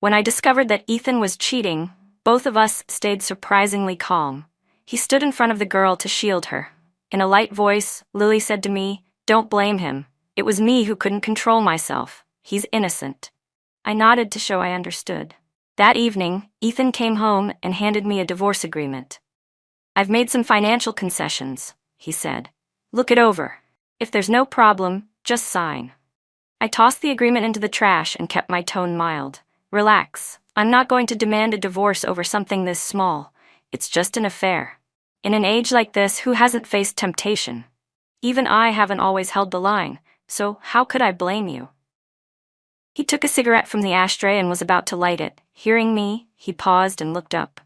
When I discovered that Ethan was cheating, both of us stayed surprisingly calm. He stood in front of the girl to shield her. In a light voice, Lily said to me, "Don't blame him. It was me who couldn't control myself. He's innocent." I nodded to show I understood. That evening, Ethan came home and handed me a divorce agreement. "I've made some financial concessions," he said. "Look it over. If there's no problem, just sign." I tossed the agreement into the trash and kept my tone mild. "Relax. I'm not going to demand a divorce over something this small. It's just an affair. In an age like this, who hasn't faced temptation? Even I haven't always held the line, so how could I blame you?" He took a cigarette from the ashtray and was about to light it. Hearing me, he paused and looked up.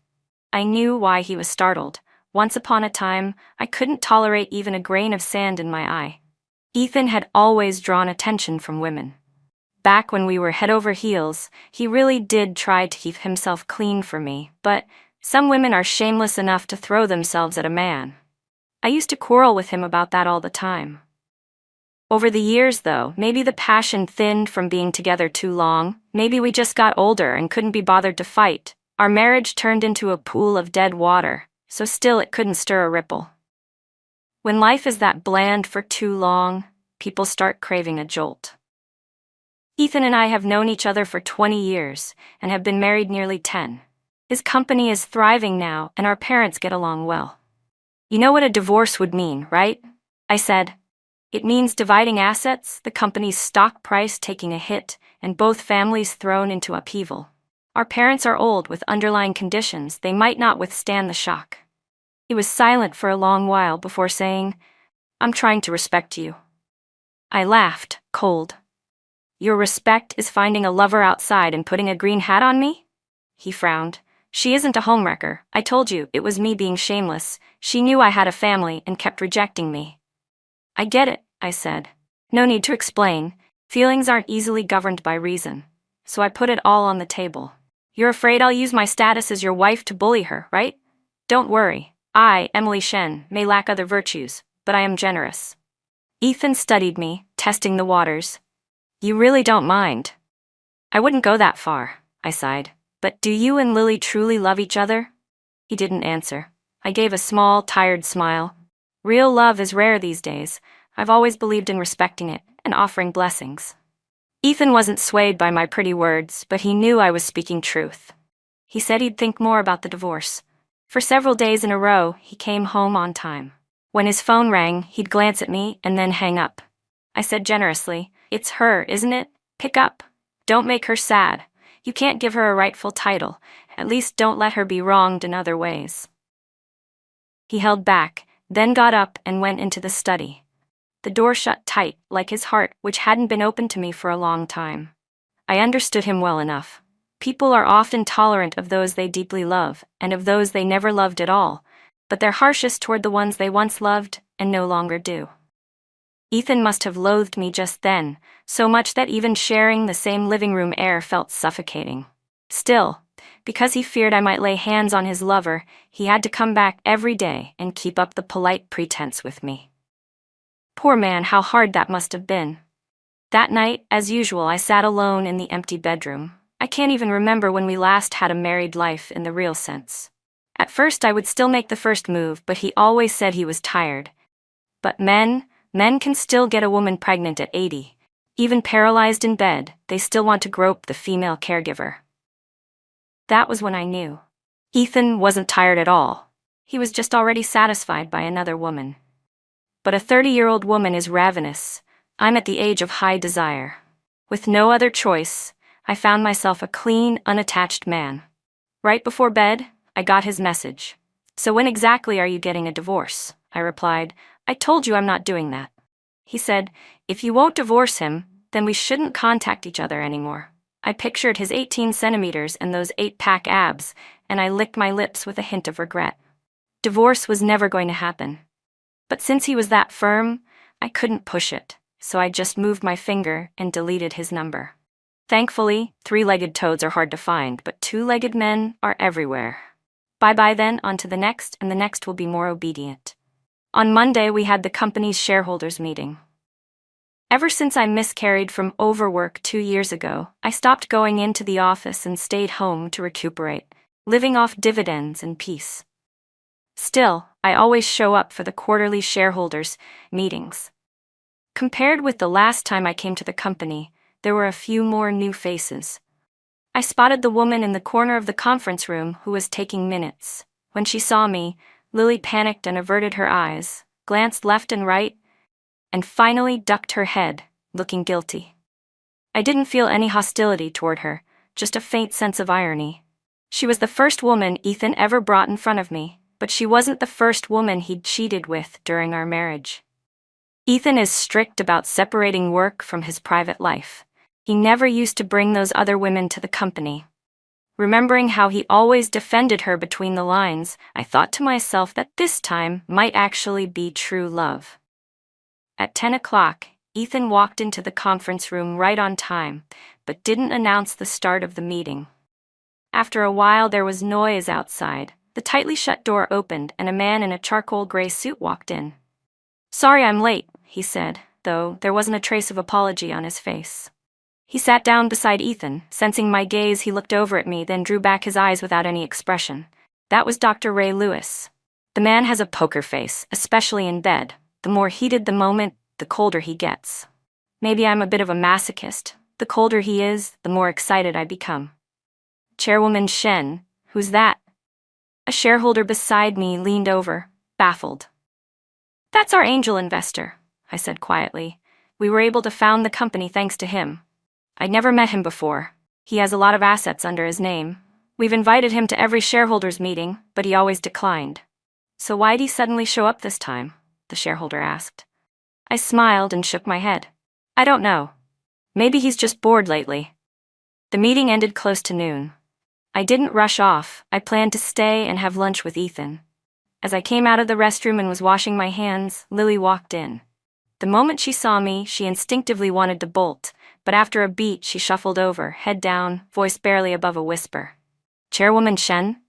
I knew why he was startled. Once upon a time, I couldn't tolerate even a grain of sand in my eye. Ethan had always drawn attention from women. Back when we were head over heels, he really did try to keep himself clean for me, but some women are shameless enough to throw themselves at a man. I used to quarrel with him about that all the time. Over the years, though, maybe the passion thinned from being together too long, maybe we just got older and couldn't be bothered to fight. Our marriage turned into a pool of dead water, so still it couldn't stir a ripple. When life is that bland for too long, people start craving a jolt. Ethan and I have known each other for 20 years and have been married nearly 10. His company is thriving now and our parents get along well. "You know what a divorce would mean, right?" I said. "It means dividing assets, the company's stock price taking a hit, and both families thrown into upheaval. Our parents are old with underlying conditions, they might not withstand the shock." He was silent for a long while before saying, "I'm trying to respect you." I laughed, cold. "Your respect is finding a lover outside and putting a green hat on me?" He frowned. "She isn't a homewrecker. I told you, it was me being shameless. She knew I had a family and kept rejecting me." "I get it," I said. "No need to explain. Feelings aren't easily governed by reason." So I put it all on the table. "You're afraid I'll use my status as your wife to bully her, right? Don't worry. I, Emily Shen, may lack other virtues, but I am generous." Ethan studied me, testing the waters. "You really don't mind?" "I wouldn't go that far," I sighed. "But do you and Lily truly love each other?" He didn't answer. I gave a small, tired smile. Real love is rare these days. I've always believed in respecting it and offering blessings. Ethan wasn't swayed by my pretty words, but he knew I was speaking truth. He said he'd think more about the divorce. For several days in a row, he came home on time. When his phone rang, he'd glance at me and then hang up. I said generously, "It's her, isn't it? Pick up. Don't make her sad. You can't give her a rightful title. At least don't let her be wronged in other ways." He held back, then got up and went into the study. The door shut tight, like his heart, which hadn't been open to me for a long time. I understood him well enough. People are often tolerant of those they deeply love, and of those they never loved at all, but they're harshest toward the ones they once loved and no longer do. Ethan must have loathed me just then, so much that even sharing the same living room air felt suffocating. Still, because he feared I might lay hands on his lover, he had to come back every day and keep up the polite pretense with me. Poor man, how hard that must have been. That night, as usual, I sat alone in the empty bedroom. I can't even remember when we last had a married life in the real sense. At first I would still make the first move, but he always said he was tired. But men can still get a woman pregnant at 80. Even paralyzed in bed, they still want to grope the female caregiver. That was when I knew. Ethan wasn't tired at all. He was just already satisfied by another woman. But a 30-year-old woman is ravenous. I'm at the age of high desire. With no other choice, I found myself a clean, unattached man. Right before bed, I got his message. "So when exactly are you getting a divorce?" I replied. "I told you I'm not doing that." He said, "If you won't divorce him, then we shouldn't contact each other anymore." I pictured his 18 centimeters and those 8-pack abs, and I licked my lips with a hint of regret. Divorce was never going to happen. But since he was that firm, I couldn't push it, so I just moved my finger and deleted his number. Thankfully, 3-legged toads are hard to find, but 2-legged men are everywhere. Bye-bye then, on to the next, and the next will be more obedient. On Monday, we had the company's shareholders meeting. Ever since I miscarried from overwork 2 years ago, I stopped going into the office and stayed home to recuperate, living off dividends and peace. Still, I always show up for the quarterly shareholders' meetings. Compared with the last time I came to the company, there were a few more new faces. I spotted the woman in the corner of the conference room who was taking minutes. When she saw me, Lily panicked and averted her eyes, glanced left and right, and finally ducked her head, looking guilty. I didn't feel any hostility toward her, just a faint sense of irony. She was the first woman Ethan ever brought in front of me, but she wasn't the first woman he'd cheated with during our marriage. Ethan is strict about separating work from his private life. He never used to bring those other women to the company. Remembering how he always defended her between the lines, I thought to myself that this time might actually be true love. At 10 o'clock, Ethan walked into the conference room right on time, but didn't announce the start of the meeting. After a while there was noise outside. The tightly shut door opened and a man in a charcoal gray suit walked in. "Sorry I'm late," he said, though there wasn't a trace of apology on his face. He sat down beside Ethan. Sensing my gaze, he looked over at me, then drew back his eyes without any expression. That was Dr. Ray Lewis. The man has a poker face, especially in bed. The more heated the moment, the colder he gets. Maybe I'm a bit of a masochist. The colder he is, the more excited I become. "Chairwoman Shen, who's that?" A shareholder beside me leaned over, baffled. "That's our angel investor," I said quietly. "We were able to found the company thanks to him. I'd never met him before. He has a lot of assets under his name. We've invited him to every shareholders meeting, but he always declined." "So why'd he suddenly show up this time?" the shareholder asked. I smiled and shook my head. "I don't know. Maybe he's just bored lately." The meeting ended close to noon. I didn't rush off. I planned to stay and have lunch with Ethan. As I came out of the restroom and was washing my hands, Lily walked in. The moment she saw me, she instinctively wanted to bolt, but after a beat she shuffled over, head down, voice barely above a whisper. "Chairwoman Shen?"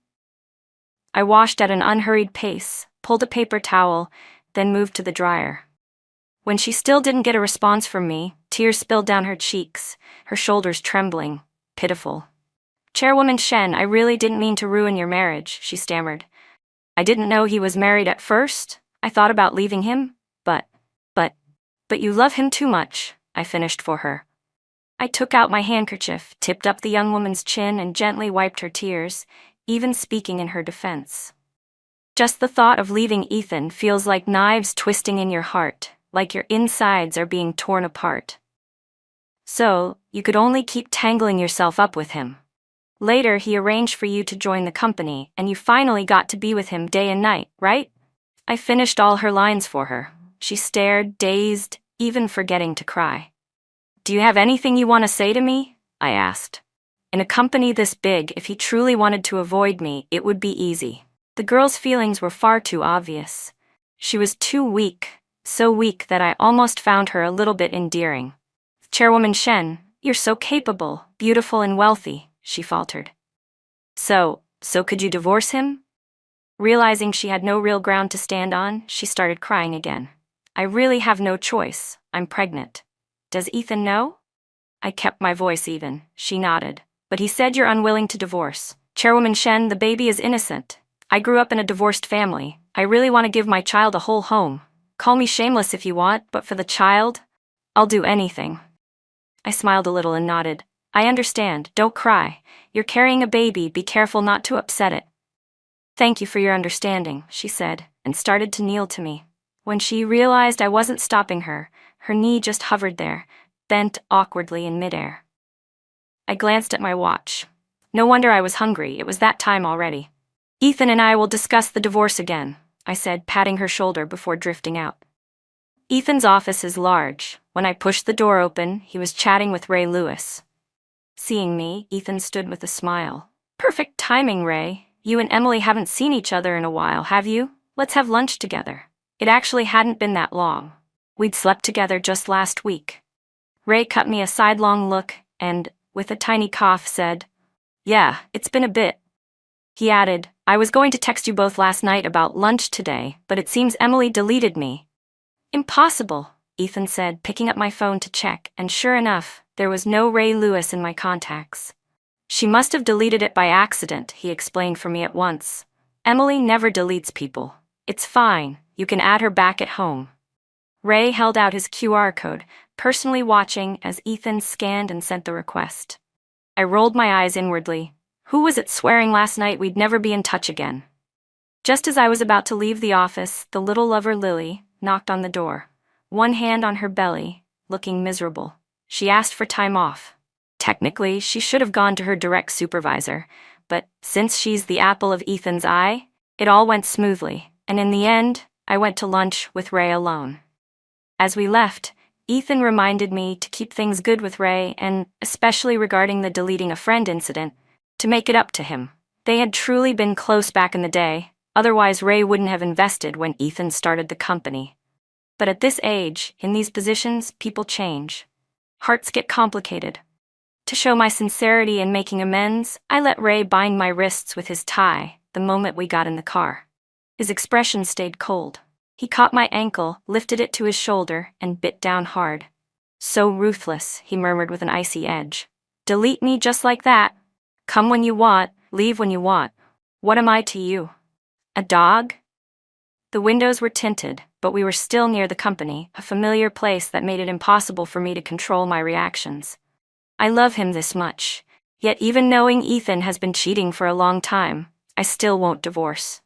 I washed at an unhurried pace, pulled a paper towel, then moved to the dryer. When she still didn't get a response from me, tears spilled down her cheeks, her shoulders trembling, pitiful. "Chairwoman Shen, I really didn't mean to ruin your marriage," she stammered. "I didn't know he was married at first. I thought about leaving him, but you love him too much," I finished for her. I took out my handkerchief, tipped up the young woman's chin, and gently wiped her tears, even speaking in her defense. Just the thought of leaving Ethan feels like knives twisting in your heart, like your insides are being torn apart. "So, you could only keep tangling yourself up with him. Later he arranged for you to join the company, and you finally got to be with him day and night, right?" I finished all her lines for her. She stared, dazed, even forgetting to cry. "Do you have anything you want to say to me?" I asked. In a company this big, if he truly wanted to avoid me, it would be easy. The girl's feelings were far too obvious. She was too weak, so weak that I almost found her a little bit endearing. "Chairwoman Shen, you're so capable, beautiful and wealthy," she faltered. So could you divorce him?" Realizing she had no real ground to stand on, she started crying again. "I really have no choice. I'm pregnant. Does Ethan know?" I kept my voice even. She nodded. "But he said you're unwilling to divorce. Chairwoman Shen, the baby is innocent. I grew up in a divorced family. I really want to give my child a whole home. Call me shameless if you want, but for the child, I'll do anything." I smiled a little and nodded. "I understand, don't cry. You're carrying a baby, be careful not to upset it." "Thank you for your understanding," she said, and started to kneel to me. When she realized I wasn't stopping her, her knee just hovered there, bent awkwardly in midair. I glanced at my watch. No wonder I was hungry, it was that time already. "Ethan and I will discuss the divorce again," I said, patting her shoulder before drifting out. Ethan's office is large. When I pushed the door open, he was chatting with Ray Lewis. Seeing me, Ethan stood with a smile. "Perfect timing, Ray. You and Emily haven't seen each other in a while, have you? Let's have lunch together." It actually hadn't been that long. We'd slept together just last week. Ray cut me a sidelong look and, with a tiny cough, said, "Yeah, it's been a bit." He added, "I was going to text you both last night about lunch today, but it seems Emily deleted me." "Impossible," Ethan said, picking up my phone to check, and sure enough, there was no Ray Lewis in my contacts. She must have deleted it by accident, he explained for me at once. Emily never deletes people. It's fine, you can add her back at home. Ray held out his QR code, personally watching as Ethan scanned and sent the request. I rolled my eyes inwardly. Who was it swearing last night we'd never be in touch again? Just as I was about to leave the office, the little lover Lily knocked on the door, one hand on her belly, looking miserable. She asked for time off. Technically, she should have gone to her direct supervisor, but since she's the apple of Ethan's eye, it all went smoothly, and in the end, I went to lunch with Ray alone. As we left, Ethan reminded me to keep things good with Ray, and especially regarding the deleting a friend incident, to make it up to him. They had truly been close back in the day, otherwise Ray wouldn't have invested when Ethan started the company. But at this age, in these positions, people change. Hearts get complicated. To show my sincerity in making amends, I let Ray bind my wrists with his tie the moment we got in the car. His expression stayed cold. He caught my ankle, lifted it to his shoulder, and bit down hard. So ruthless, he murmured with an icy edge. Delete me just like that. Come when you want, leave when you want. What am I to you? A dog? The windows were tinted, but we were still near the company, a familiar place that made it impossible for me to control my reactions. I love him this much, yet even knowing Ethan has been cheating for a long time, I still won't divorce.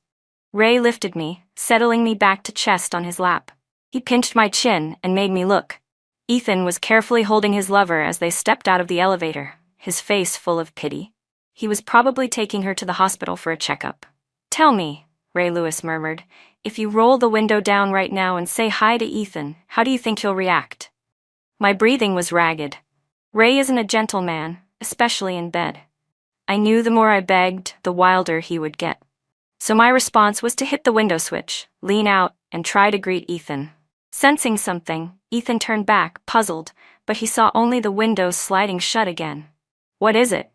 Ray lifted me, settling me back to chest on his lap. He pinched my chin and made me look. Ethan was carefully holding his lover as they stepped out of the elevator, his face full of pity. He was probably taking her to the hospital for a checkup. Tell me, Ray Lewis murmured, if you roll the window down right now and say hi to Ethan, how do you think he'll react? My breathing was ragged. Ray isn't a gentleman, especially in bed. I knew the more I begged, the wilder he would get. So my response was to hit the window switch, lean out, and try to greet Ethan. Sensing something, Ethan turned back, puzzled, but he saw only the windows sliding shut again. What is it?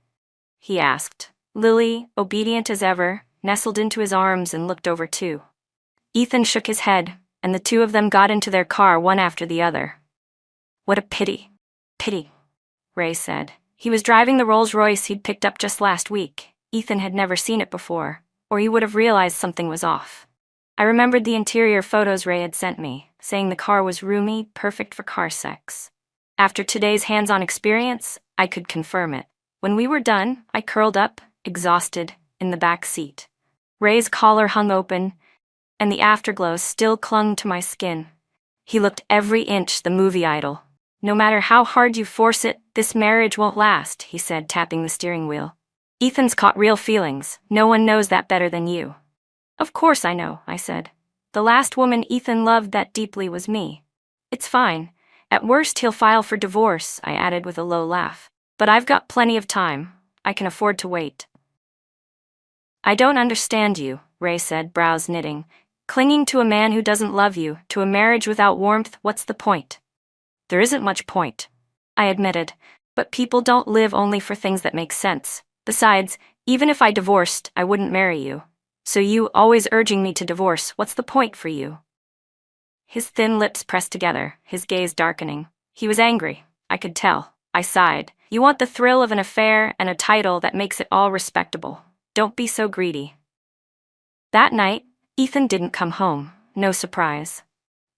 He asked. Lily, obedient as ever, nestled into his arms and looked over too. Ethan shook his head, and the two of them got into their car one after the other. What a pity. Pity, Ray said. He was driving the Rolls-Royce he'd picked up just last week. Ethan had never seen it before, or he would have realized something was off. I remembered the interior photos Ray had sent me, saying the car was roomy, perfect for car sex. After today's hands-on experience, I could confirm it. When we were done, I curled up, exhausted, in the back seat. Ray's collar hung open, and the afterglow still clung to my skin. He looked every inch the movie idol. No matter how hard you force it, this marriage won't last, he said, tapping the steering wheel. Ethan's caught real feelings. No one knows that better than you. Of course I know, I said. The last woman Ethan loved that deeply was me. It's fine. At worst he'll file for divorce, I added with a low laugh. But I've got plenty of time. I can afford to wait. I don't understand you, Ray said, brows knitting. Clinging to a man who doesn't love you, to a marriage without warmth, what's the point? There isn't much point, I admitted, but people don't live only for things that make sense. Besides, even if I divorced, I wouldn't marry you. So you always urging me to divorce, what's the point for you? His thin lips pressed together, his gaze darkening. He was angry, I could tell. I sighed. You want the thrill of an affair and a title that makes it all respectable. Don't be so greedy. That night, Ethan didn't come home, no surprise.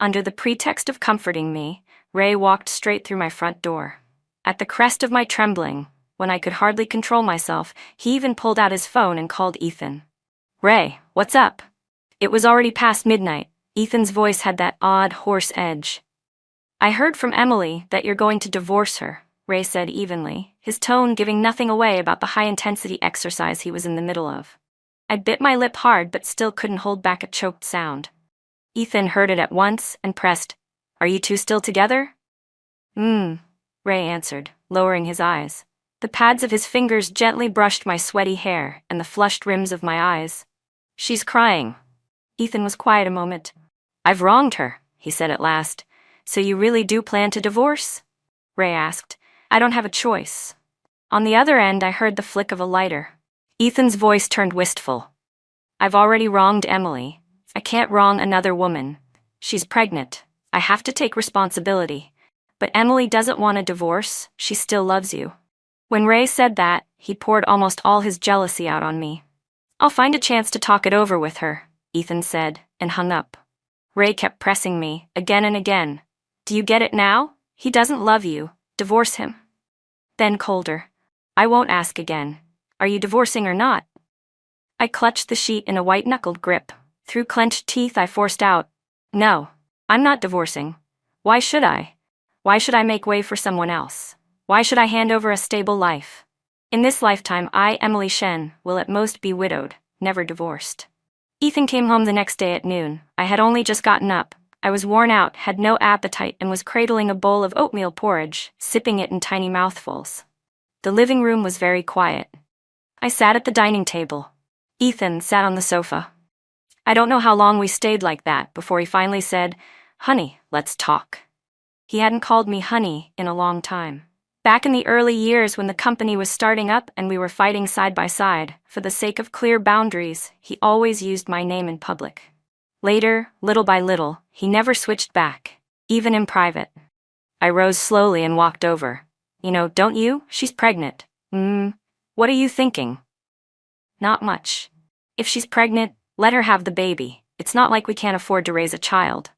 Under the pretext of comforting me, Ray walked straight through my front door. At the crest of my trembling, when I could hardly control myself, he even pulled out his phone and called Ethan. Ray, what's up? It was already past midnight. Ethan's voice had that odd, hoarse edge. I heard from Emily that you're going to divorce her, Ray said evenly, his tone giving nothing away about the high-intensity exercise he was in the middle of. I bit my lip hard but still couldn't hold back a choked sound. Ethan heard it at once and pressed, Are you two still together? Ray answered, lowering his eyes. The pads of his fingers gently brushed my sweaty hair and the flushed rims of my eyes. She's crying. Ethan was quiet a moment. I've wronged her, he said at last. So you really do plan to divorce? Ray asked. I don't have a choice. On the other end, I heard the flick of a lighter. Ethan's voice turned wistful. I've already wronged Emily. I can't wrong another woman. She's pregnant. I have to take responsibility. But Emily doesn't want a divorce, she still loves you. When Ray said that, he poured almost all his jealousy out on me. I'll find a chance to talk it over with her, Ethan said, and hung up. Ray kept pressing me, again and again. Do you get it now? He doesn't love you. Divorce him. Then colder. I won't ask again. Are you divorcing or not? I clutched the sheet in a white-knuckled grip. Through clenched teeth I forced out, no, I'm not divorcing. Why should I? Why should I make way for someone else? Why should I hand over a stable life? In this lifetime I, Emily Shen, will at most be widowed, never divorced. Ethan came home the next day at noon. I had only just gotten up. I was worn out, had no appetite, and was cradling a bowl of oatmeal porridge, sipping it in tiny mouthfuls. The living room was very quiet. I sat at the dining table. Ethan sat on the sofa. I don't know how long we stayed like that before he finally said, "Honey, let's talk." He hadn't called me honey in a long time. Back in the early years when the company was starting up and we were fighting side by side, for the sake of clear boundaries, he always used my name in public. Later, little by little, he never switched back, even in private. I rose slowly and walked over. Don't you? She's pregnant. What are you thinking? Not much. If she's pregnant, let her have the baby. It's not like we can't afford to raise a child.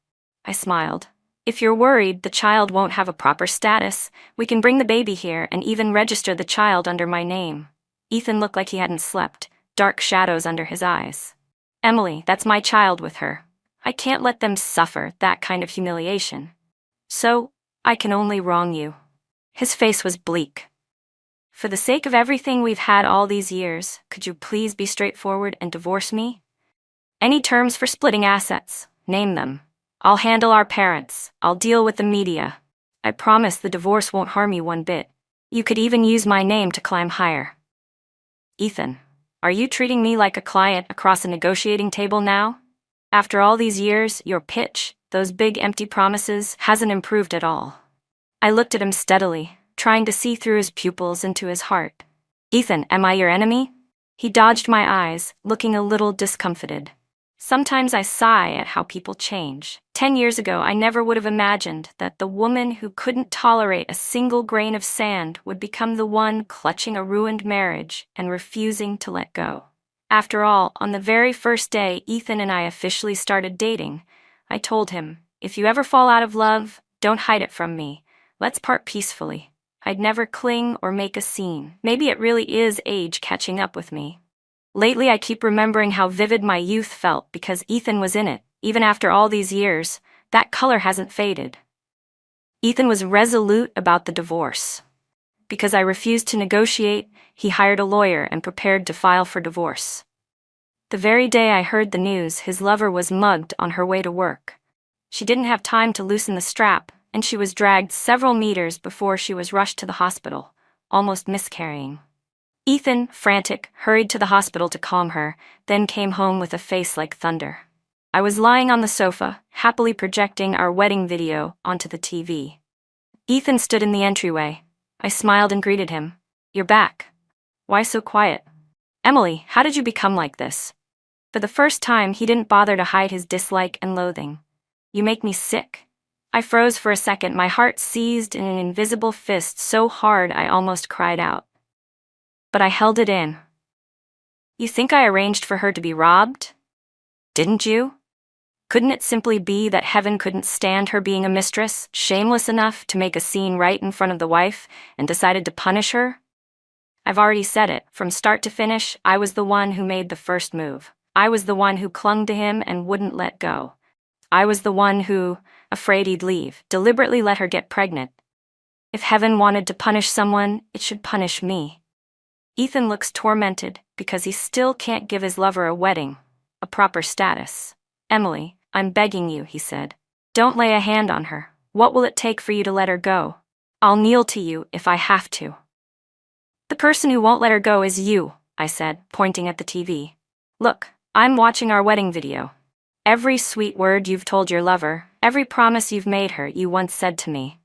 I smiled. If you're worried the child won't have a proper status, we can bring the baby here and even register the child under my name. Ethan looked like he hadn't slept, dark shadows under his eyes. Emily, that's my child with her. I can't let them suffer that kind of humiliation. So, I can only wrong you. His face was bleak. For the sake of everything we've had all these years, could you please be straightforward and divorce me? Any terms for splitting assets? Name them. I'll handle our parents. I'll deal with the media. I promise the divorce won't harm you one bit. You could even use my name to climb higher. Ethan, are you treating me like a client across a negotiating table now? After all these years, your pitch, those big empty promises, hasn't improved at all. I looked at him steadily, trying to see through his pupils into his heart. Ethan, am I your enemy? He dodged my eyes, looking a little discomfited. Sometimes I sigh at how people change. 10 years ago, I never would have imagined that the woman who couldn't tolerate a single grain of sand would become the one clutching a ruined marriage and refusing to let go. After all, on the very first day Ethan and I officially started dating, I told him, if you ever fall out of love, don't hide it from me. Let's part peacefully. I'd never cling or make a scene. Maybe it really is age catching up with me. Lately I keep remembering how vivid my youth felt because Ethan was in it. Even after all these years, that color hasn't faded. Ethan was resolute about the divorce. Because I refused to negotiate, he hired a lawyer and prepared to file for divorce. The very day I heard the news, his lover was mugged on her way to work. She didn't have time to loosen the strap, and she was dragged several meters before she was rushed to the hospital, almost miscarrying. Ethan, frantic, hurried to the hospital to calm her, then came home with a face like thunder. I was lying on the sofa, happily projecting our wedding video onto the TV. Ethan stood in the entryway. I smiled and greeted him. You're back. Why so quiet? Emily, how did you become like this? For the first time, he didn't bother to hide his dislike and loathing. You make me sick. I froze for a second, my heart seized in an invisible fist so hard I almost cried out. But I held it in. You think I arranged for her to be robbed? Didn't you? Couldn't it simply be that heaven couldn't stand her being a mistress, shameless enough to make a scene right in front of the wife, and decided to punish her? I've already said it, from start to finish, I was the one who made the first move. I was the one who clung to him and wouldn't let go. I was the one who, afraid he'd leave, deliberately let her get pregnant. If heaven wanted to punish someone, it should punish me. Ethan looks tormented because he still can't give his lover a wedding, a proper status. Emily, I'm begging you, he said. Don't lay a hand on her. What will it take for you to let her go? I'll kneel to you if I have to. The person who won't let her go is you, I said, pointing at the TV. Look, I'm watching our wedding video. Every sweet word you've told your lover, every promise you've made her, you once said to me.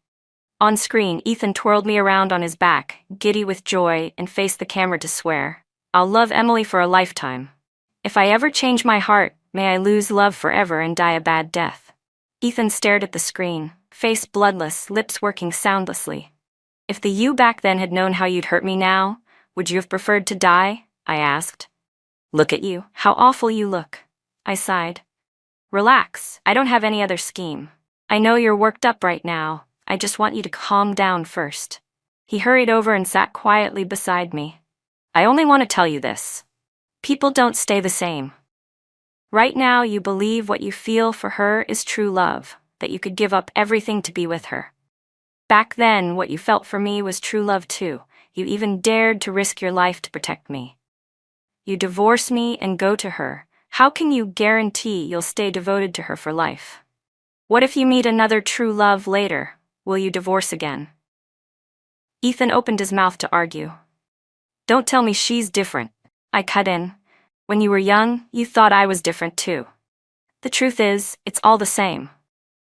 On screen, Ethan twirled me around on his back, giddy with joy, and faced the camera to swear. I'll love Emily for a lifetime. If I ever change my heart, may I lose love forever and die a bad death. Ethan stared at the screen, face bloodless, lips working soundlessly. If the you back then had known how you'd hurt me now, would you have preferred to die? I asked. Look at you, how awful you look. I sighed. Relax, I don't have any other scheme. I know you're worked up right now, I just want you to calm down first. He hurried over and sat quietly beside me. I only want to tell you this. People don't stay the same. Right now you believe what you feel for her is true love, that you could give up everything to be with her. Back then, what you felt for me was true love too. You even dared to risk your life to protect me. You divorce me and go to her. How can you guarantee you'll stay devoted to her for life? What if you meet another true love later? Will you divorce again? Ethan opened his mouth to argue. Don't tell me she's different. I cut in. When you were young, you thought I was different too. The truth is, it's all the same.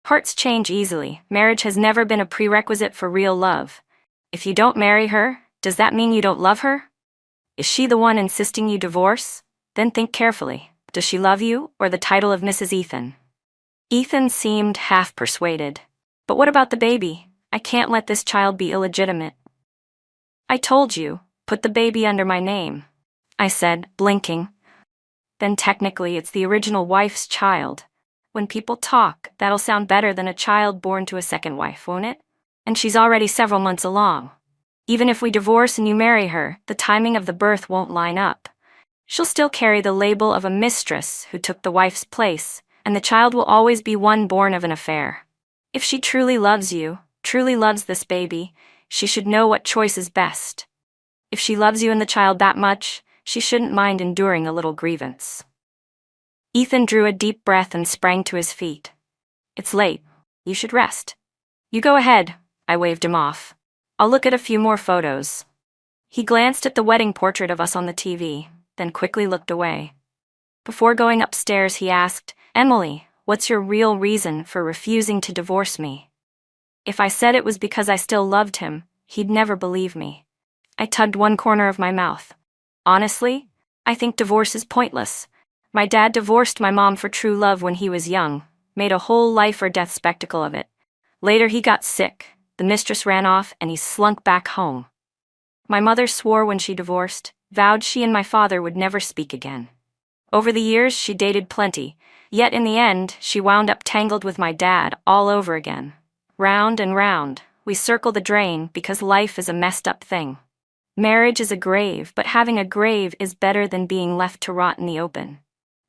Hearts change easily. Marriage has never been a prerequisite for real love. If you don't marry her, does that mean you don't love her? Is she the one insisting you divorce? Then think carefully. Does she love you, or the title of Mrs. Ethan? Ethan seemed half persuaded. But what about the baby? I can't let this child be illegitimate. I told you, put the baby under my name, I said, blinking. Then technically it's the original wife's child. When people talk, that'll sound better than a child born to a second wife, won't it? And she's already several months along. Even if we divorce and you marry her, the timing of the birth won't line up. She'll still carry the label of a mistress who took the wife's place, and the child will always be one born of an affair. If she truly loves you, truly loves this baby, she should know what choice is best. If she loves you and the child that much, she shouldn't mind enduring a little grievance. Ethan drew a deep breath and sprang to his feet. It's late. You should rest. You go ahead, I waved him off. I'll look at a few more photos. He glanced at the wedding portrait of us on the TV, then quickly looked away. Before going upstairs, he asked, Emily, what's your real reason for refusing to divorce me? If I said it was because I still loved him, he'd never believe me. I tugged one corner of my mouth. Honestly, I think divorce is pointless. My dad divorced my mom for true love when he was young, made a whole life or death spectacle of it. Later he got sick, the mistress ran off, and he slunk back home. My mother swore when she divorced, vowed she and my father would never speak again. Over the years she dated plenty, yet in the end she wound up tangled with my dad all over again. Round and round, we circle the drain because life is a messed up thing. Marriage is a grave, but having a grave is better than being left to rot in the open.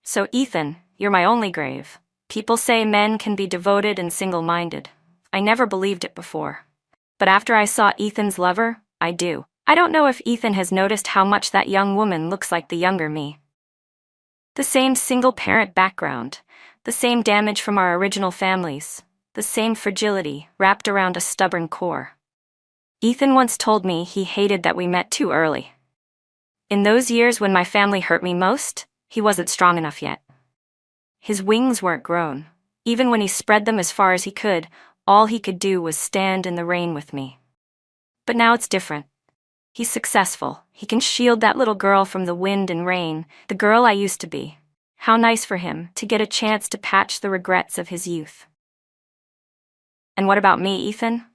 So Ethan, you're my only grave. People say men can be devoted and single-minded. I never believed it before. But after I saw Ethan's lover, I do. I don't know if Ethan has noticed how much that young woman looks like the younger me. The same single-parent background, the same damage from our original families, the same fragility wrapped around a stubborn core. Ethan once told me he hated that we met too early. In those years when my family hurt me most, he wasn't strong enough yet. His wings weren't grown. Even when he spread them as far as he could, all he could do was stand in the rain with me. But now it's different. He's successful. He can shield that little girl from the wind and rain, the girl I used to be. How nice for him to get a chance to patch the regrets of his youth. And what about me, Ethan?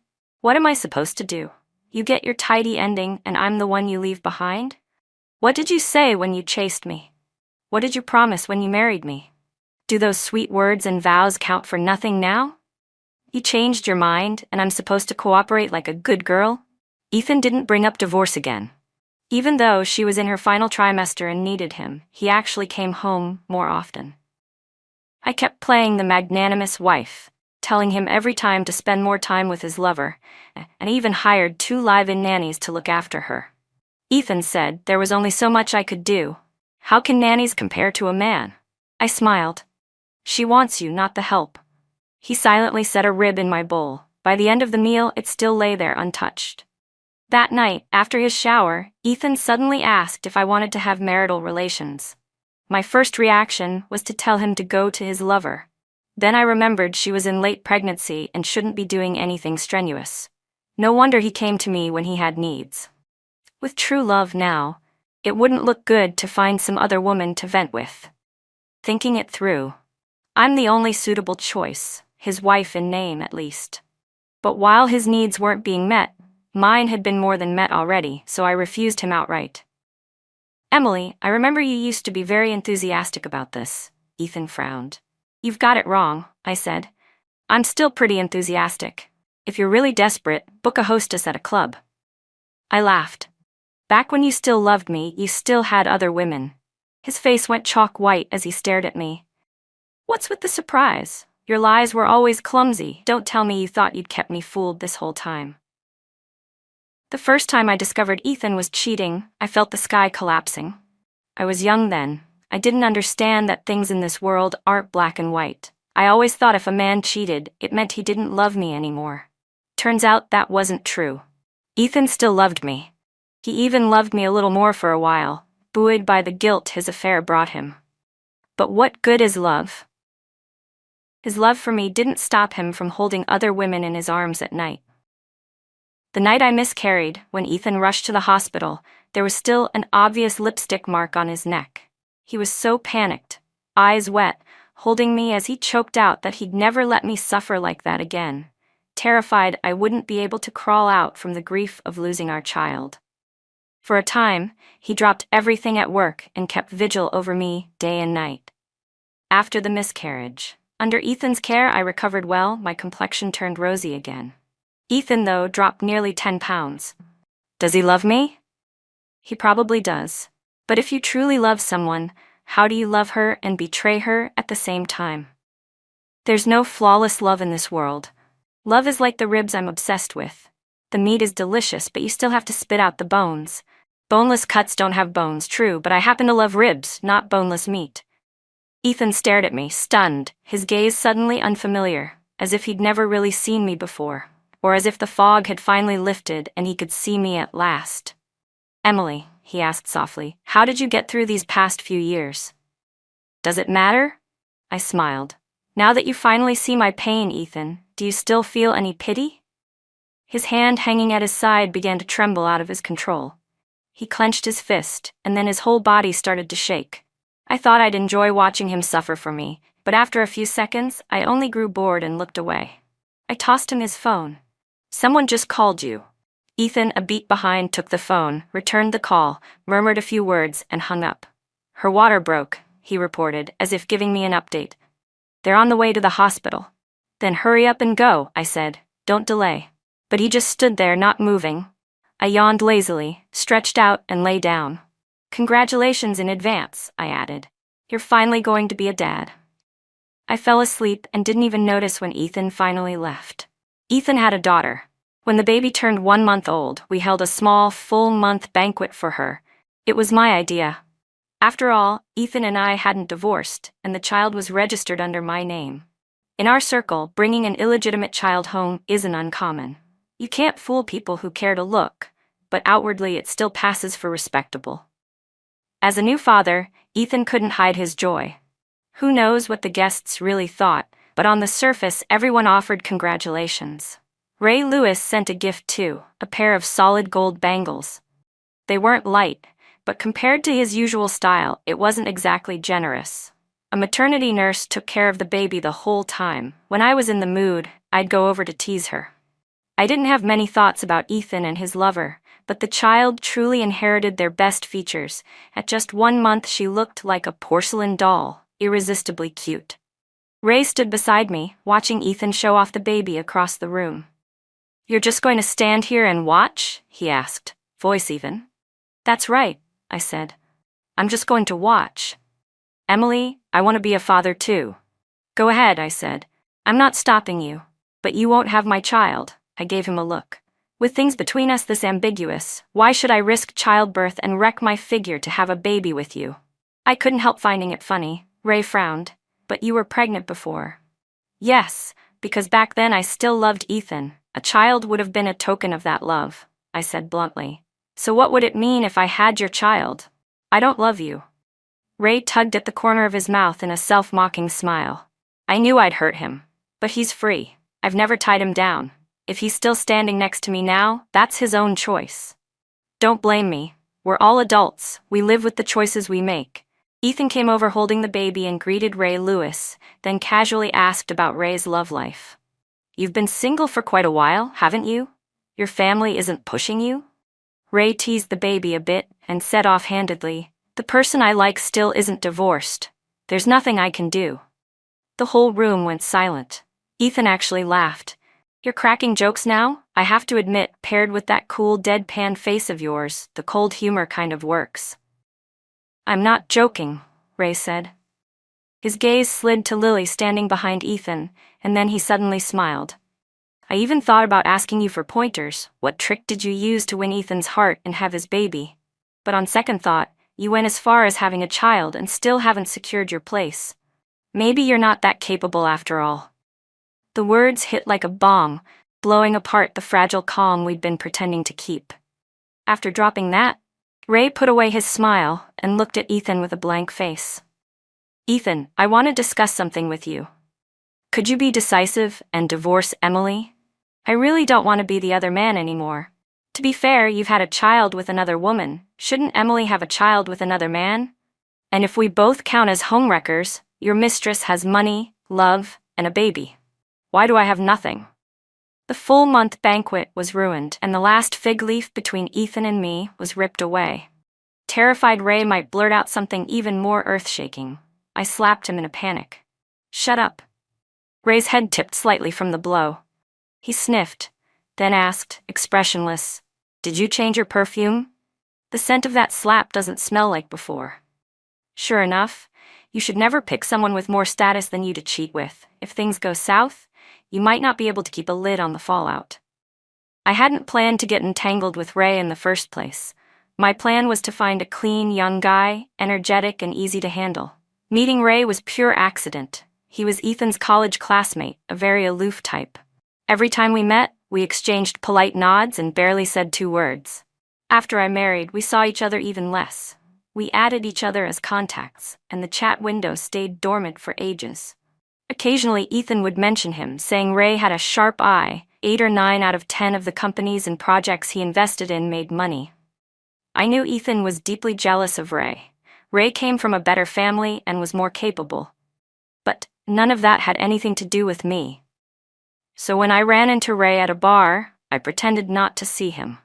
What am I supposed to do? You get your tidy ending and I'm the one you leave behind? What did you say when you chased me? What did you promise when you married me? Do those sweet words and vows count for nothing now? You changed your mind and I'm supposed to cooperate like a good girl? Ethan didn't bring up divorce again. Even though she was in her final trimester and needed him, he actually came home more often. I kept playing the magnanimous wife, telling him every time to spend more time with his lover, and even hired 2 live-in nannies to look after her. Ethan said there was only so much I could do. How can nannies compare to a man? I smiled. She wants you, not the help. He silently set a rib in my bowl. By the end of the meal, it still lay there untouched. That night, after his shower, Ethan suddenly asked if I wanted to have marital relations. My first reaction was to tell him to go to his lover. Then I remembered she was in late pregnancy and shouldn't be doing anything strenuous. No wonder he came to me when he had needs. With true love now, it wouldn't look good to find some other woman to vent with. Thinking it through, I'm the only suitable choice. his wife in name at least. But while his needs weren't being met, mine had been more than met already, so I refused him outright. Emily, I remember you used to be very enthusiastic about this. Ethan frowned. You've got it wrong, I said. I'm still pretty enthusiastic. If you're really desperate, book a hostess at a club. I laughed. Back when you still loved me, you still had other women. His face went chalk white as he stared at me. What's with the surprise? Your lies were always clumsy. Don't tell me you thought you'd kept me fooled this whole time. The first time I discovered Ethan was cheating, I felt the sky collapsing. I was young then. I didn't understand that things in this world aren't black and white. I always thought if a man cheated, it meant he didn't love me anymore. Turns out that wasn't true. Ethan still loved me. He even loved me a little more for a while, buoyed by the guilt his affair brought him. But what good is love? His love for me didn't stop him from holding other women in his arms at night. The night I miscarried, when Ethan rushed to the hospital, there was still an obvious lipstick mark on his neck. He was so panicked, eyes wet, holding me as he choked out that he'd never let me suffer like that again, terrified I wouldn't be able to crawl out from the grief of losing our child. For a time, he dropped everything at work and kept vigil over me day and night. After the miscarriage, under Ethan's care, I recovered well. My complexion turned rosy again. Ethan, though, dropped nearly 10 pounds. Does he love me? He probably does. But if you truly love someone, how do you love her and betray her at the same time? There's no flawless love in this world. Love is like the ribs I'm obsessed with. The meat is delicious, but you still have to spit out the bones. Boneless cuts don't have bones, true, but I happen to love ribs, not boneless meat. Ethan stared at me, stunned, his gaze suddenly unfamiliar, as if he'd never really seen me before, or as if the fog had finally lifted and he could see me at last. Emily, he asked softly, how did you get through these past few years? Does it matter? I smiled. Now that you finally see my pain, Ethan, do you still feel any pity? His hand hanging at his side began to tremble out of his control. He clenched his fist, and then his whole body started to shake. I thought I'd enjoy watching him suffer for me, but after a few seconds, I only grew bored and looked away. I tossed him his phone. Someone just called you. Ethan, a beat behind, took the phone, returned the call, murmured a few words, and hung up. Her water broke, he reported, as if giving me an update. They're on the way to the hospital. Then hurry up and go, I said. Don't delay. But he just stood there, not moving. I yawned lazily, stretched out, and lay down. Congratulations in advance, I added. You're finally going to be a dad. I fell asleep and didn't even notice when Ethan finally left. Ethan had a daughter. When the baby turned 1 month old, we held a small, full-month banquet for her. It was my idea. After all, Ethan and I hadn't divorced, and the child was registered under my name. In our circle, bringing an illegitimate child home isn't uncommon. You can't fool people who care to look, but outwardly it still passes for respectable. As a new father, Ethan couldn't hide his joy. Who knows what the guests really thought, but on the surface everyone offered congratulations. Ray Lewis sent a gift too, a pair of solid gold bangles. They weren't light, but compared to his usual style, it wasn't exactly generous. A maternity nurse took care of the baby the whole time. When I was in the mood, I'd go over to tease her. I didn't have many thoughts about Ethan and his lover, but the child truly inherited their best features. At just 1 month, she looked like a porcelain doll, irresistibly cute. Ray stood beside me, watching Ethan show off the baby across the room. You're just going to stand here and watch? He asked, voice even. That's right, I said. I'm just going to watch. Emily, I want to be a father too. Go ahead, I said. I'm not stopping you. But you won't have my child. I gave him a look. With things between us this ambiguous, why should I risk childbirth and wreck my figure to have a baby with you? I couldn't help finding it funny. Ray frowned. But you were pregnant before. Yes, because back then I still loved Ethan. A child would have been a token of that love, I said bluntly. So what would it mean if I had your child? I don't love you. Ray tugged at the corner of his mouth in a self-mocking smile. I knew I'd hurt him. But he's free. I've never tied him down. If he's still standing next to me now, that's his own choice. Don't blame me. We're all adults. We live with the choices we make. Ethan came over holding the baby and greeted Ray Lewis, then casually asked about Ray's love life. "You've been single for quite a while, haven't you? Your family isn't pushing you?" Ray teased the baby a bit and said offhandedly, "The person I like still isn't divorced. There's nothing I can do." The whole room went silent. Ethan actually laughed. "You're cracking jokes now? I have to admit, paired with that cool deadpan face of yours, the cold humor kind of works." "I'm not joking," Ray said. His gaze slid to Lily standing behind Ethan, and then he suddenly smiled. "I even thought about asking you for pointers. What trick did you use to win Ethan's heart and have his baby? But on second thought, you went as far as having a child and still haven't secured your place. Maybe you're not that capable after all." The words hit like a bomb, blowing apart the fragile calm we'd been pretending to keep. After dropping that, Ray put away his smile and looked at Ethan with a blank face. "Ethan, I want to discuss something with you. Could you be decisive and divorce Emily? I really don't want to be the other man anymore. To be fair, you've had a child with another woman. Shouldn't Emily have a child with another man? And if we both count as homewreckers, your mistress has money, love, and a baby. Why do I have nothing?" The full-month banquet was ruined, and the last fig leaf between Ethan and me was ripped away. Terrified Ray might blurt out something even more earth-shaking, I slapped him in a panic. "Shut up." Ray's head tipped slightly from the blow. He sniffed, then asked, expressionless, "Did you change your perfume? The scent of that slap doesn't smell like before." Sure enough, you should never pick someone with more status than you to cheat with. If things go south, you might not be able to keep a lid on the fallout. I hadn't planned to get entangled with Ray in the first place. My plan was to find a clean, young guy, energetic and easy to handle. Meeting Ray was pure accident. He was Ethan's college classmate, a very aloof type. Every time we met, we exchanged polite nods and barely said 2 words. After I married, we saw each other even less. We added each other as contacts, and the chat window stayed dormant for ages. Occasionally, Ethan would mention him, saying Ray had a sharp eye. 8 or 9 out of 10 of the companies and projects he invested in made money. I knew Ethan was deeply jealous of Ray. Ray came from a better family and was more capable. But none of that had anything to do with me. So when I ran into Ray at a bar, I pretended not to see him.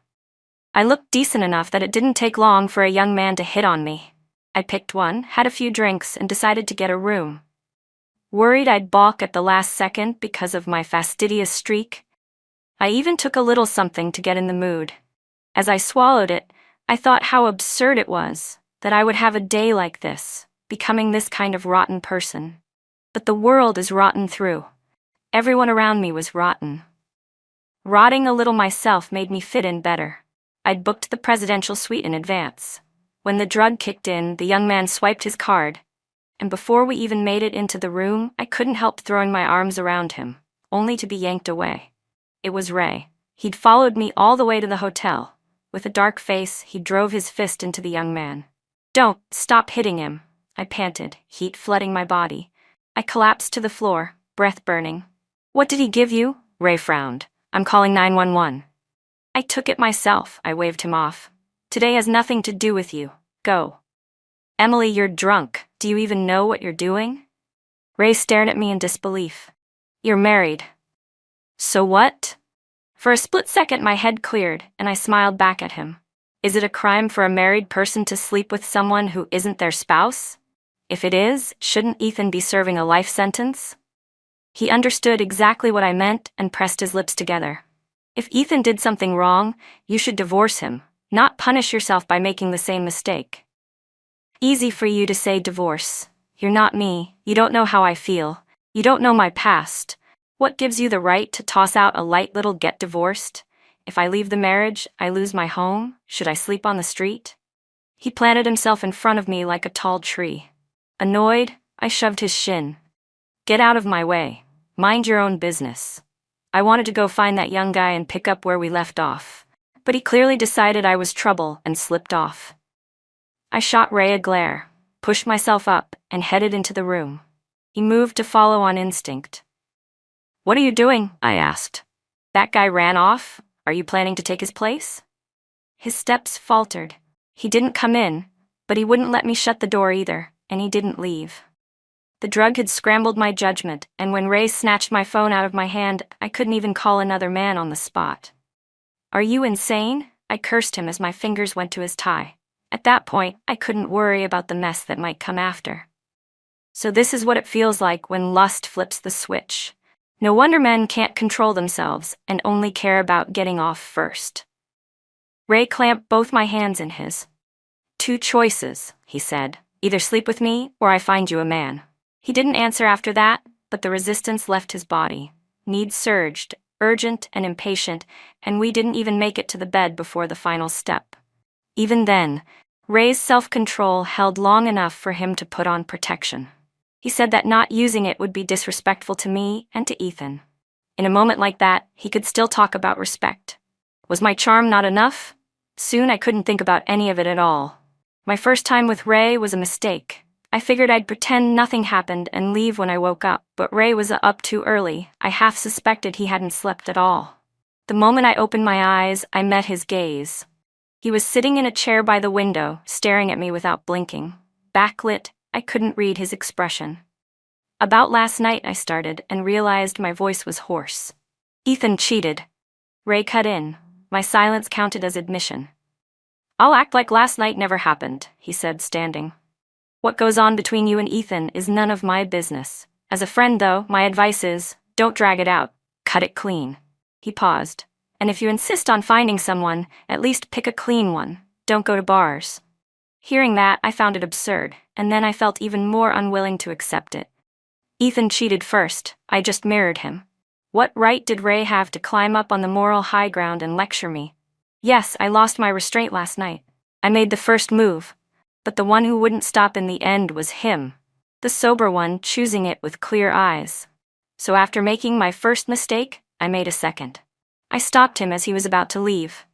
I looked decent enough that it didn't take long for a young man to hit on me. I picked one, had a few drinks, and decided to get a room. Worried I'd balk at the last second because of my fastidious streak, I even took a little something to get in the mood. As I swallowed it, I thought how absurd it was that I would have a day like this, becoming this kind of rotten person. But the world is rotten through. Everyone around me was rotten. Rotting a little myself made me fit in better. I'd booked the presidential suite in advance. When the drug kicked in, the young man swiped his card, and before we even made it into the room, I couldn't help throwing my arms around him, only to be yanked away. It was Ray. He'd followed me all the way to the hotel. With a dark face, he drove his fist into the young man. "Don't, stop hitting him," I panted, heat flooding my body. I collapsed to the floor, breath burning. "What did he give you?" Ray frowned. "I'm calling 911. "I took it myself," I waved him off. "Today has nothing to do with you. Go." "Emily, you're drunk. Do you even know what you're doing?" Ray stared at me in disbelief. "You're married." "So what?" For a split second my head cleared, and I smiled back at him. Is it a crime for a married person to sleep with someone who isn't their spouse? If it is, shouldn't Ethan be serving a life sentence? He understood exactly what I meant and pressed his lips together. If Ethan did something wrong, you should divorce him, not punish yourself by making the same mistake. Easy for you to say divorce. You're not me. You don't know how I feel. You don't know my past. What gives you the right to toss out a light little get divorced? If I leave the marriage, I lose my home. Should I sleep on the street? He planted himself in front of me like a tall tree. Annoyed, I shoved his shin. Get out of my way. Mind your own business. I wanted to go find that young guy and pick up where we left off, but he clearly decided I was trouble and slipped off. I shot Ray a glare, pushed myself up, and headed into the room. He moved to follow on instinct. "What are you doing?" I asked. "That guy ran off. Are you planning to take his place?" His steps faltered. He didn't come in, but he wouldn't let me shut the door either. and he didn't leave. The drug had scrambled my judgment, and when Ray snatched my phone out of my hand, I couldn't even call another man on the spot. "Are you insane?" I cursed him as my fingers went to his tie. At that point, I couldn't worry about the mess that might come after. So this is what it feels like when lust flips the switch. No wonder men can't control themselves and only care about getting off first. Ray clamped both my hands in his. "Two choices," he said. "Either sleep with me or I find you a man." He didn't answer after that, but the resistance left his body. Need surged, urgent and impatient, and we didn't even make it to the bed before the final step. Even then, Ray's self-control held long enough for him to put on protection. He said that not using it would be disrespectful to me and to Ethan. In a moment like that, he could still talk about respect. Was my charm not enough? Soon I couldn't think about any of it at all. My first time with Ray was a mistake. I figured I'd pretend nothing happened and leave when I woke up, but Ray was up too early. I half suspected he hadn't slept at all. The moment I opened my eyes, I met his gaze. He was sitting in a chair by the window, staring at me without blinking. Backlit, I couldn't read his expression. "About last night," I started, and realized my voice was hoarse. "Ethan cheated." Ray cut in. My silence counted as admission. "I'll act like last night never happened," he said, standing. "What goes on between you and Ethan is none of my business. As a friend, though, my advice is, don't drag it out. Cut it clean." He paused. "And if you insist on finding someone, at least pick a clean one. Don't go to bars." Hearing that, I found it absurd, and then I felt even more unwilling to accept it. Ethan cheated first. I just mirrored him. What right did Ray have to climb up on the moral high ground and lecture me? Yes, I lost my restraint last night. I made the first move, but the one who wouldn't stop in the end was him. The sober one, choosing it with clear eyes. So after making my first mistake, I made a second. I stopped him as he was about to leave.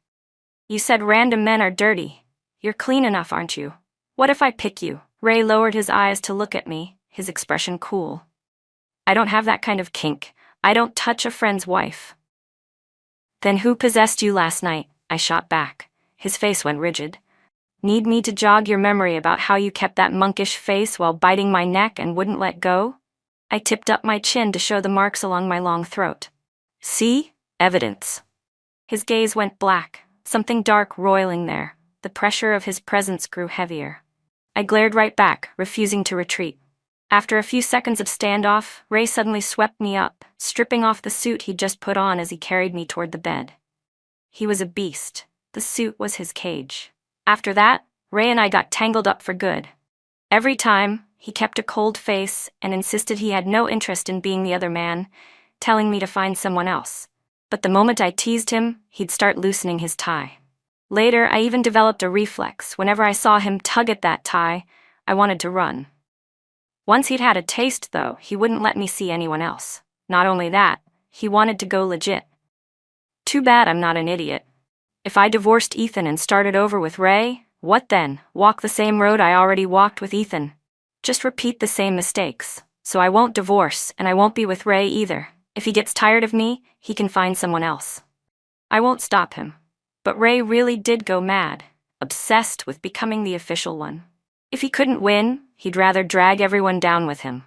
"You said random men are dirty. You're clean enough, aren't you? What if I pick you?" Ray lowered his eyes to look at me, his expression cool. "I don't have that kind of kink. I don't touch a friend's wife." "Then who possessed you last night?" I shot back. His face went rigid. "Need me to jog your memory about how you kept that monkish face while biting my neck and wouldn't let go?" I tipped up my chin to show the marks along my long throat. "See? Evidence." His gaze went black, something dark roiling there. The pressure of his presence grew heavier. I glared right back, refusing to retreat. After a few seconds of standoff, Ray suddenly swept me up, stripping off the suit he'd just put on as he carried me toward the bed. He was a beast. The suit was his cage. After that, Ray and I got tangled up for good. Every time, he kept a cold face and insisted he had no interest in being the other man, telling me to find someone else. But the moment I teased him, he'd start loosening his tie. Later, I even developed a reflex. Whenever I saw him tug at that tie, I wanted to run. Once he'd had a taste, though, he wouldn't let me see anyone else. Not only that, he wanted to go legit. Too bad I'm not an idiot. If I divorced Ethan and started over with Ray, what then? Walk the same road I already walked with Ethan. Just repeat the same mistakes. So I won't divorce, and I won't be with Ray either. If he gets tired of me, he can find someone else. I won't stop him. But Ray really did go mad, obsessed with becoming the official one. If he couldn't win, he'd rather drag everyone down with him.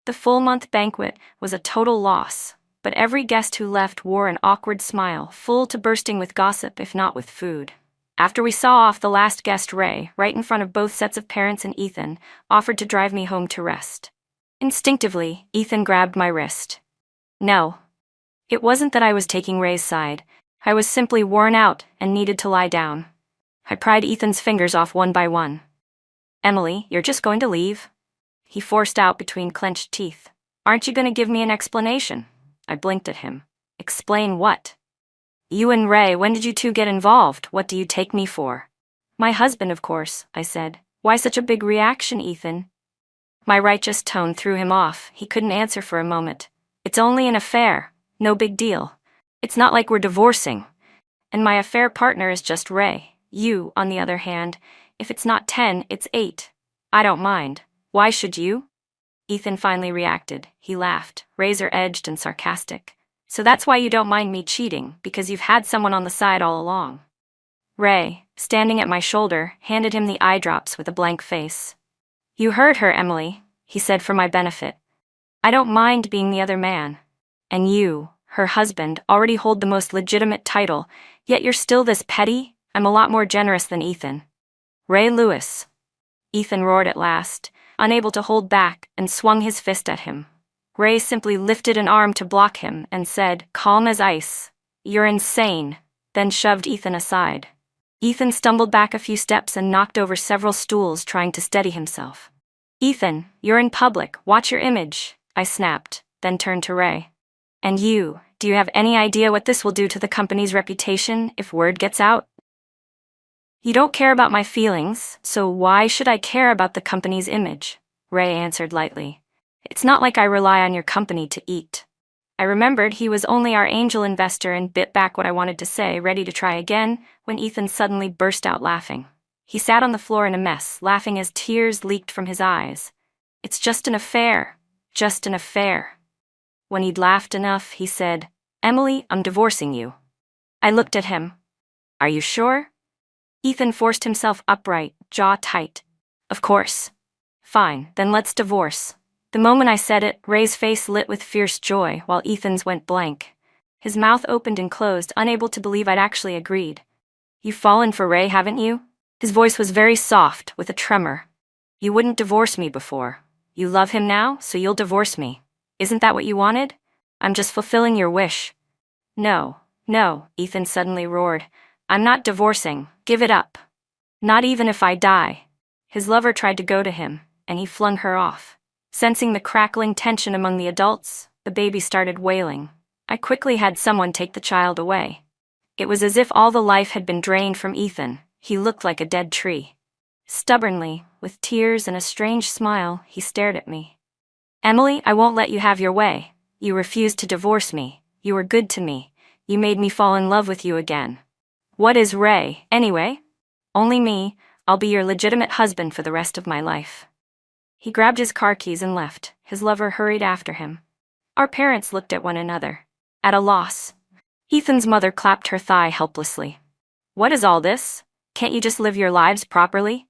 The full-month banquet was a total loss, but every guest who left wore an awkward smile, full to bursting with gossip if not with food. After we saw off the last guest, Ray, right in front of both sets of parents and Ethan, offered to drive me home to rest. Instinctively, Ethan grabbed my wrist. No. It wasn't that I was taking Ray's side. I was simply worn out and needed to lie down. I pried Ethan's fingers off one by one. "Emily, you're just going to leave?" He forced out between clenched teeth. "Aren't you going to give me an explanation?" I blinked at him. "Explain what?" "You and Ray, when did you two get involved? What do you take me for?" "My husband, of course," I said. "Why such a big reaction, Ethan?" My righteous tone threw him off. He couldn't answer for a moment. "It's only an affair. No big deal. It's not like we're divorcing. And my affair partner is just Ray. You, on the other hand, if it's not 10, it's 8. I don't mind. Why should you?" Ethan finally reacted. He laughed, razor-edged and sarcastic. "So that's why you don't mind me cheating, because you've had someone on the side all along." Ray, standing at my shoulder, handed him the eye drops with a blank face. You heard her, Emily, he said for my benefit. I don't mind being the other man. And you, her husband, already hold the most legitimate title, yet you're still this petty? I'm a lot more generous than Ethan. Ray Lewis. Ethan roared at last, unable to hold back, and swung his fist at him. Ray simply lifted an arm to block him and said, calm as ice, "You're insane," then shoved Ethan aside. Ethan stumbled back a few steps and knocked over several stools trying to steady himself. "Ethan, you're in public, watch your image," I snapped, then turned to Ray. "And you, do you have any idea what this will do to the company's reputation if word gets out?" "You don't care about my feelings, so why should I care about the company's image?" Ray answered lightly. "It's not like I rely on your company to eat." I remembered he was only our angel investor and bit back what I wanted to say, ready to try again, when Ethan suddenly burst out laughing. He sat on the floor in a mess, laughing as tears leaked from his eyes. "It's just an affair. Just an affair." When he'd laughed enough, he said, "Emily, I'm divorcing you." I looked at him. "Are you sure?" Ethan forced himself upright, jaw tight. "Of course." "Fine, then let's divorce." The moment I said it, Ray's face lit with fierce joy, while Ethan's went blank. His mouth opened and closed, unable to believe I'd actually agreed. "You've fallen for Ray, haven't you?" His voice was very soft, with a tremor. "You wouldn't divorce me before. You love him now, so you'll divorce me. Isn't that what you wanted? I'm just fulfilling your wish." "No, no," Ethan suddenly roared. "I'm not divorcing. Give it up. Not even if I die." His lover tried to go to him, and he flung her off. Sensing the crackling tension among the adults, the baby started wailing. I quickly had someone take the child away. It was as if all the life had been drained from Ethan. He looked like a dead tree. Stubbornly, with tears and a strange smile, he stared at me. "Emily, I won't let you have your way. You refused to divorce me. You were good to me. You made me fall in love with you again. What is Ray, anyway? Only me. I'll be your legitimate husband for the rest of my life." He grabbed his car keys and left. His lover hurried after him. Our parents looked at one another, at a loss. Ethan's mother clapped her thigh helplessly. "What is all this? Can't you just live your lives properly?"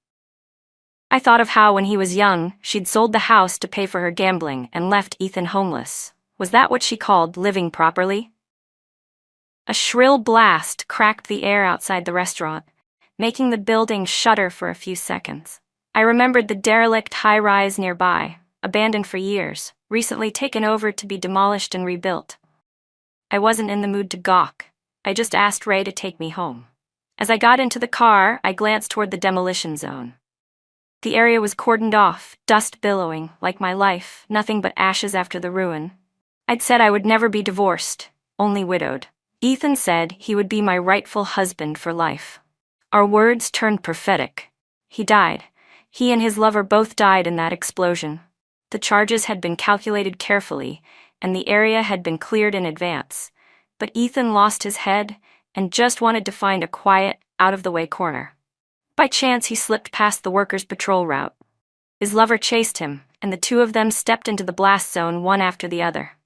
I thought of how when he was young, she'd sold the house to pay for her gambling and left Ethan homeless. Was that what she called living properly? A shrill blast cracked the air outside the restaurant, making the building shudder for a few seconds. I remembered the derelict high-rise nearby, abandoned for years, recently taken over to be demolished and rebuilt. I wasn't in the mood to gawk. I just asked Ray to take me home. As I got into the car, I glanced toward the demolition zone. The area was cordoned off, dust billowing, like my life, nothing but ashes after the ruin. I'd said I would never be divorced, only widowed. Ethan said he would be my rightful husband for life. Our words turned prophetic. He died. He and his lover both died in that explosion. The charges had been calculated carefully, and the area had been cleared in advance. But Ethan lost his head and just wanted to find a quiet, out-of-the-way corner. By chance, he slipped past the workers' patrol route. His lover chased him, and the two of them stepped into the blast zone one after the other.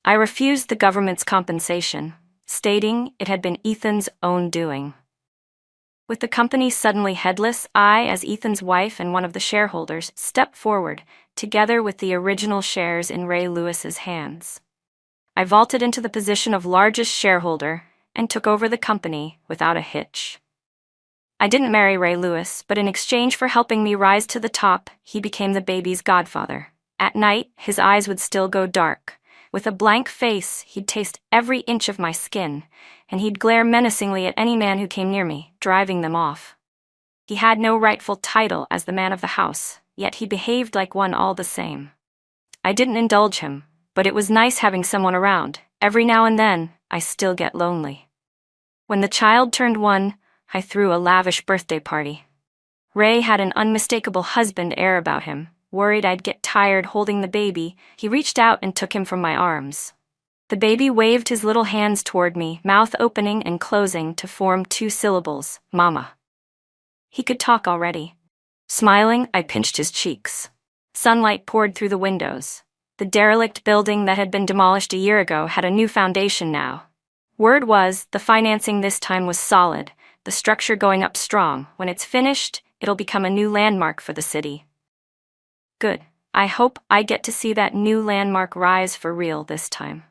I refused the government's compensation, stating it had been Ethan's own doing. With the company suddenly headless, I, as Ethan's wife and one of the shareholders, stepped forward, together with the original shares in Ray Lewis's hands. I vaulted into the position of largest shareholder and took over the company without a hitch. I didn't marry Ray Lewis, but in exchange for helping me rise to the top, he became the baby's godfather. At night, his eyes would still go dark. With a blank face, he'd taste every inch of my skin, and he'd glare menacingly at any man who came near me, driving them off. He had no rightful title as the man of the house, yet he behaved like one all the same. I didn't indulge him, but it was nice having someone around. Every now and then, I still get lonely. When the child turned 1, I threw a lavish birthday party. Ray had an unmistakable husband air about him. Worried I'd get tired holding the baby, he reached out and took him from my arms. The baby waved his little hands toward me, mouth opening and closing to form 2 syllables, "Mama." He could talk already. Smiling, I pinched his cheeks. Sunlight poured through the windows. The derelict building that had been demolished a year ago had a new foundation now. Word was, the financing this time was solid, the structure going up strong. When it's finished, it'll become a new landmark for the city. Good. I hope I get to see that new landmark rise for real this time.